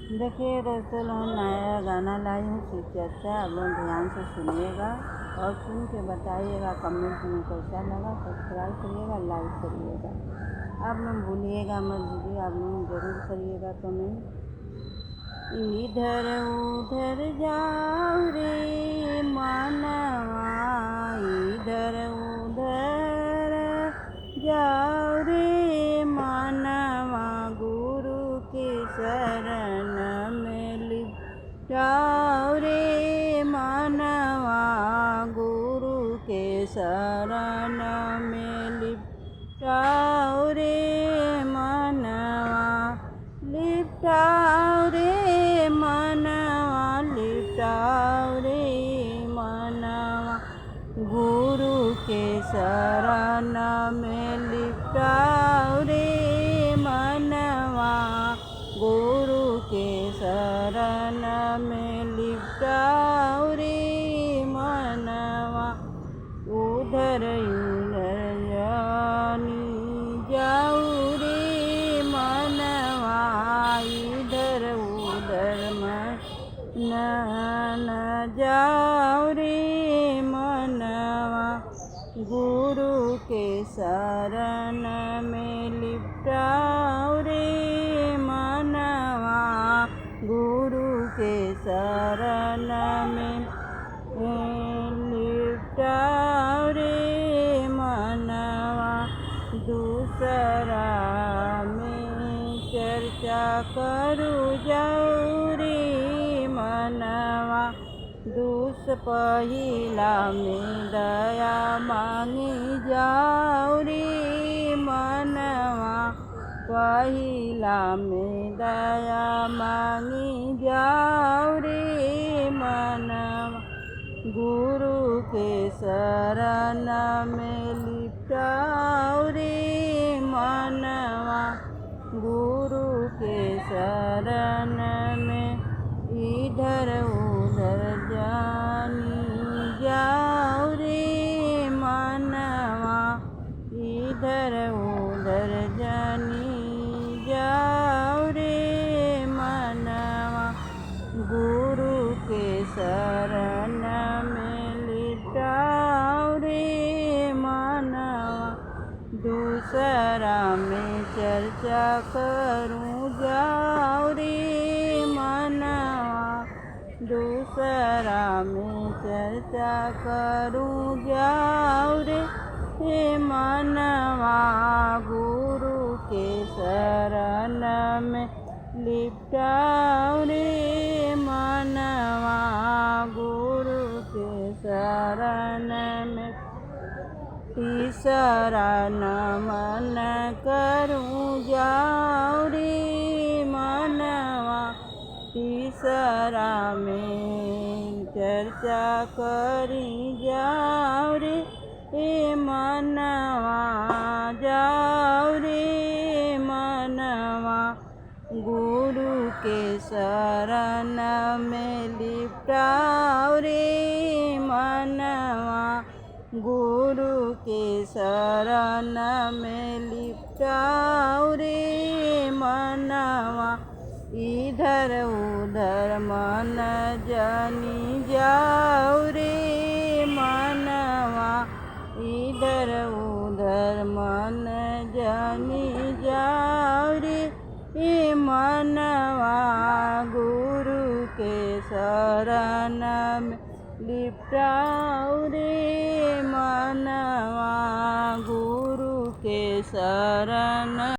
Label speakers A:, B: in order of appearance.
A: देखिए दोस्तों, नया गाना लाई हूँ शिव चर्चा। आप लोग ध्यान से सुनिएगा और सुन के बताइएगा कमेंट में कैसा लगा। सब्सक्राइब करिएगा, लाइक करिएगा। आप लोग भूलिएगा मत दीजिए, आप लोग ज़रूर करिएगा कमेंट। इधर उधर जाओ रे मानवा, इधर उधर जाओ रे मानवा, गुरु के शरण में लिप जाओ रे मानवा, गुरु के शरण में लिप जाओ रे मानवा, लिप जाओ रे मानवा, लिप जाओ रे मानवा, गुरु के शरण में लिप जाओ रे मानवा, गुरु के शरण में लिप जाओ रे मानवा। उधर उधर जानी जाऊ रे मानवा, इधर उधर न जाओ रे मानवा, गुरु के शरण में लिप जाओ रे मानवा, गुरु के शरण में लिप जाओ रे मानवा। दूसरा में चर्चा करूँ जाऊ रे मानवा, पहिला में दया मांगी जाऊ रे मानवा, पहिला में दया मांगी जाऊ रे मानवा, गुरु के शरण में लिप जाओ रे मानवा, गुरु के शरण में इधर उधर जानी जाओ रे मानवा, इधर उधर जानी जाओ रे मानवा, गुरु के शरण में लिप जाओ रे मानवा। दूसरा में चर्चा करूँ जाओ रे मानवा, दूसरा में चर्चा करूँ जाओ रे मानवा, गुरु के शरण में लिप जाओ रे मानवा, गुरु के शरण में। तीसरा नमन करूँ जाओ रे मानवा, तीसरा में चर्चा करी जाओ रे मानवा, जाओ रे मानवा, गुरु के शरण में लिप जाओ रे मानवा, गुरु के शरण में लिप जाओ रे मानवा, इधर उधर मन जानी जाओ रे मानवा, इधर उधर मन जानी जाओ रे मानवा, गुरु के शरण में लिप जाओ रे मानवा, गुरु के शरण